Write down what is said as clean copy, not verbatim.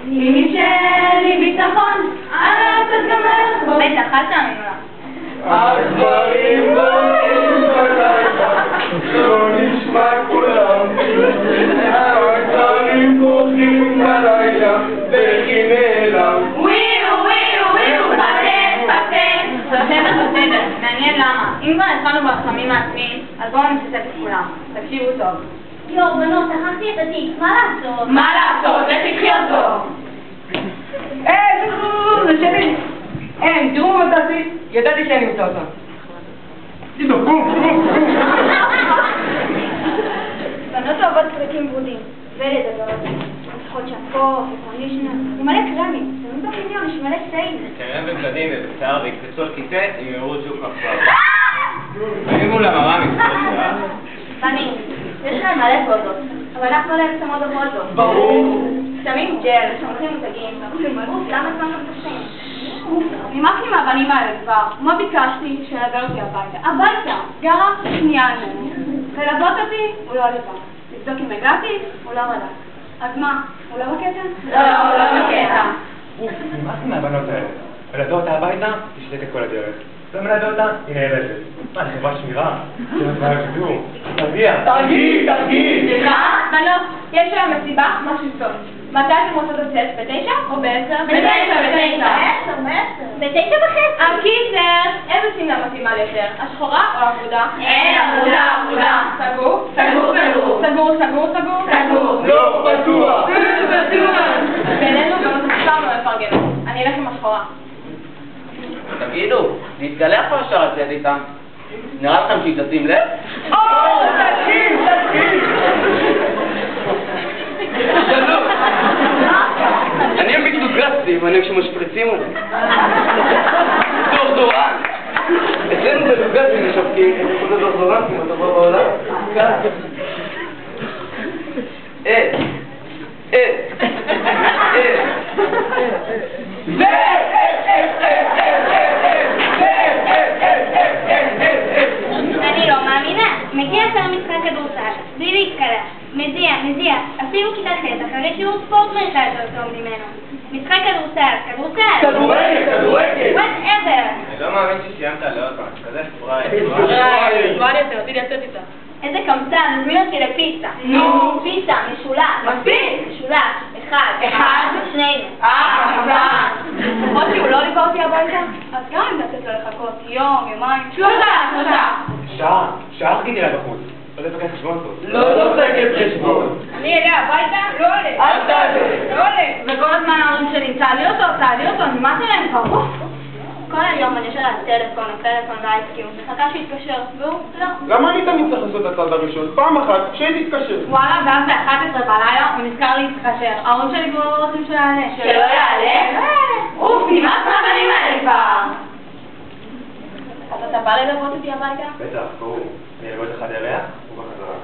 אמי שלי ביטחון, לעשות גם לך בו. בטח, אל תאמינו לה. הדברים בונים בלילה, לא נשמע כולם. הדברים בוכים בלילה, בכי נעלם. בסדר, מעניין למה. אם כבר התחלנו ברחמים העצמיים, אז בואו נשתף את כולם. תקשיבו טוב. יואו, בנות, שכחתי את התיק, מה לעשות? מה לעשות? איך תקחי אותו? זה שלי. אין, תראו מה תעשי. ידעתי שאני אמצא אותה. תדעו, בום. בנות אוהבות פרקים ורודים, ולדבר. צריכות שפות, וקונדישנר, ומלא קרמים. זה לא במיליון, יש מלא סייל. קרם ובגדים ובשיער ויקפצו על כיסא, ימהרו שוק עכשיו. וימו למראה מצטרך שעה. בנים, יש להם מלא פוזות, אבל אנחנו להם שמות בפוזות. ברור. שמים ג'ל, שומחים מותגים, ואוכלים מרוץ, למה זמן מבטחים? נמאס לי מהבנים האלה כבר. מה ביקשתי? שילווה אותי הביתה. הביתה! גרה שנייה ממנו. ללוות אותי? הוא לא לבד. לבדוק אם הגעתי? הוא לא בדק. אז מה? הוא לא בקטע? לא, הוא לא בקטע. אוף, נמאס לי מהבנות האלה. מלווה אותה הביתה, תשתקת כל הדרך. לא מלווה אותה, היא נהרסת. מה, זה חברת שמירה? זה נתראה לשידור. תרגיל! סליחה? בנות, יש היום מסיבה, משהו טוב. מתי אתם רוצות לצאת? ב9 או ב10? ב9. ב9:30. הקיצר, איזה שמלה מתאימה ליותר? השחורה או האחודה? אין, אחודה. סגור? סגור. לא, בטוח. בינינו גם סתם לא מפרגנות. אני אלך עם השחורה. תגידו, להתגלח פה ישר לצאת איתם. נראה לכם שהיא תשים לב? תתחיל. שלום. אני הביטוגרסי, ואני כשמשפריצים אותי. דורדורן. אצלנו בלוגסים משווקים את איכות הדורדורנטים הטובה בעולם. אני לא מאמינה. מגיע שר משחק כדורסל, בלי להתקלח. מזיע. אפילו כיתה ח' אחרי שיעור ספורט מריחה יותר טוב ממנו. משחק כדורסל. כדורגל. whatever. אני לא מאמין שסיימת לעוד פעם. כזה פראייר. רציתי לצאת איתה. איזה קמצן, הזמין אותי לפיצה. נו. פיצה, משולש. מספיק. משולש, אחד. שנינו. כמובן. למרות שהוא לא ליווה אותי הביתה, אז גם אם נצאת לו לחכות יום, יומיים, 3. שעה חיכיתי לה בחוץ. לא לבקש חשבון טוב. לא נוסקת חשבון. אני אליה הביתה, לא עולה. אל תעלה. לא עולה. וכל הזמן ההורים שלי, תעלי אותו, נמאס עליהם כבר. כל היום אני יושבת על הטלפון באייסקיו, מחכה שיתקשר, והוא לא. למה אני תמיד צריך לעשות את הצד הראשון? פעם אחת, כשהיא תתקשר. וואלה, ואז ב-11 בלילה הוא נזכר להתקשר. ההורים שלי כבר לא רוצים שהוא יעלה. שלא יעלה? אוף, נמאס מהבנים האלה כבר. אז אתה בא ללוות אותי הביתה? בטח, ברור. אני אלוות לך דרך ובחזרה.